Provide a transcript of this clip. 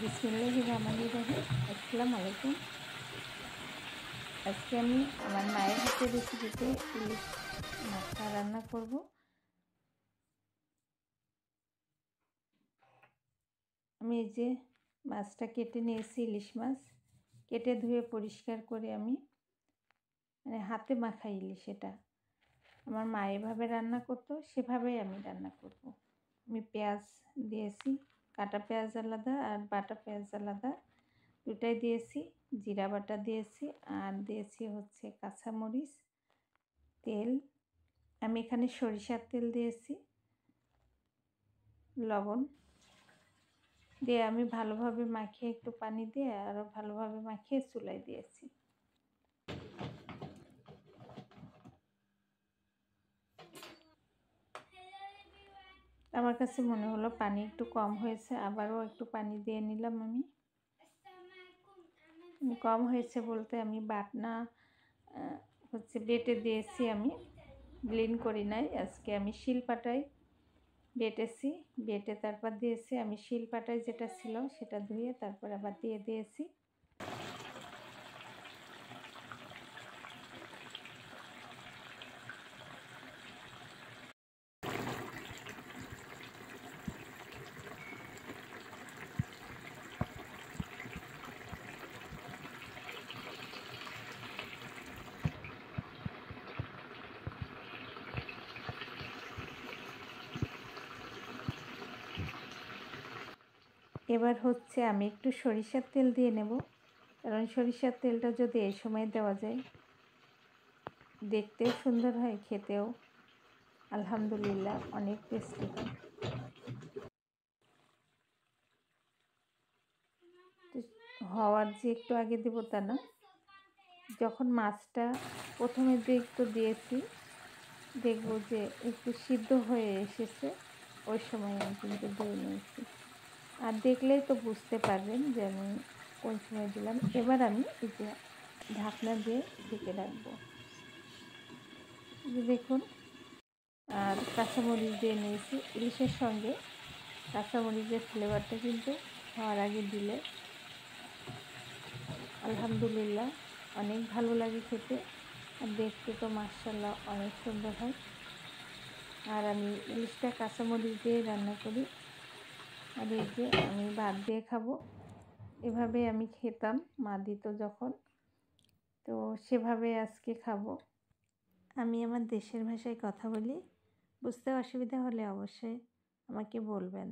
বিসমিল্লাহির রহমানির রহিম। আসসালামু আলাইকুম। আজকে আমি আমার মায়ের হাতের রেসিপিতে ইলিশ মাছটা রান্না করব। আমি এই যে মাছটা কেটে নিয়েছি, ইলিশ মাছ কেটে ধুয়ে পরিষ্কার করে আমি হাতে মাখা ইলিশ, এটা আমার মা এভাবে রান্না করতো, সেভাবেই আমি রান্না করব। আমি পেঁয়াজ দিয়েছি, কাটা পেঁয়াজ আলাদা আর বাটা পেঁয়াজ আলাদা, দুটাই দিয়েছি। জিরা বাটা দিয়েছি আর দিয়েছি হচ্ছে কাঁচামরিচ, তেল। আমি এখানে সরিষার তেল দিয়েছি, লবণ দিয়ে আমি ভালোভাবে মাখিয়ে, একটু পানি দিয়ে আরও ভালোভাবে মাখিয়ে চুলায় দিয়েছি। আমার কাছে মনে হলো পানি একটু কম হয়েছে, আবারও একটু পানি দিয়ে নিলাম। আমি কম হয়েছে বলতে আমি বাটনা হচ্ছে বেটে দিয়েছি, আমি ব্লেন্ড করি নাই। আজকে আমি শিলপাটায় বেটেছি, বেটে তারপর দিয়েছি। আমি শিলপাটায় যেটা ছিল সেটা ধুয়ে তারপর আবার দিয়ে দিয়েছি। এবার হচ্ছে আমি একটু সরিষার তেল দিয়ে নেব, কারণ সরিষার তেলটা যদি এই সময় দেওয়া যায় দেখতেও সুন্দর হয়, খেতেও আলহামদুলিল্লাহ অনেক টেস্টি হয়। হওয়ার যে একটু আগে দেব তা না, যখন মাছটা প্রথমে একটু দিয়েছি, দেখব যে একটু সিদ্ধ হয়ে এসেছে, ওই সময় আমি কিন্তু দিয়ে নিয়েছি। আর দেখলেই তো বুঝতে পারবেন যে আমি কোন সময় দিলাম। এবার আমি এই যে ঢাকনা দিয়ে ঢেকে রাখবো, যে দেখুন। আর কাঁচামরিচ দিয়ে নিয়েছি, ইলিশের সঙ্গে কাঁচামরিচের ফ্লেভারটা কিন্তু হওয়ার আগে দিলে আলহামদুলিল্লাহ অনেক ভালো লাগে খেতে, আর দেখতে তো মাশাআল্লাহ অনেক সুন্দর হয়। আর আমি ইলিশটা কাঁচামরিচ দিয়ে রান্না করি। আর এই যে আমি ভাত দিয়ে খাবো, এভাবে আমি খেতাম মা দিত যখন, তো সেভাবে আজকে খাবো। আমি আমার দেশের ভাষায় কথা বলি, বুঝতে অসুবিধা হলে অবশ্যই আমাকে বলবেন।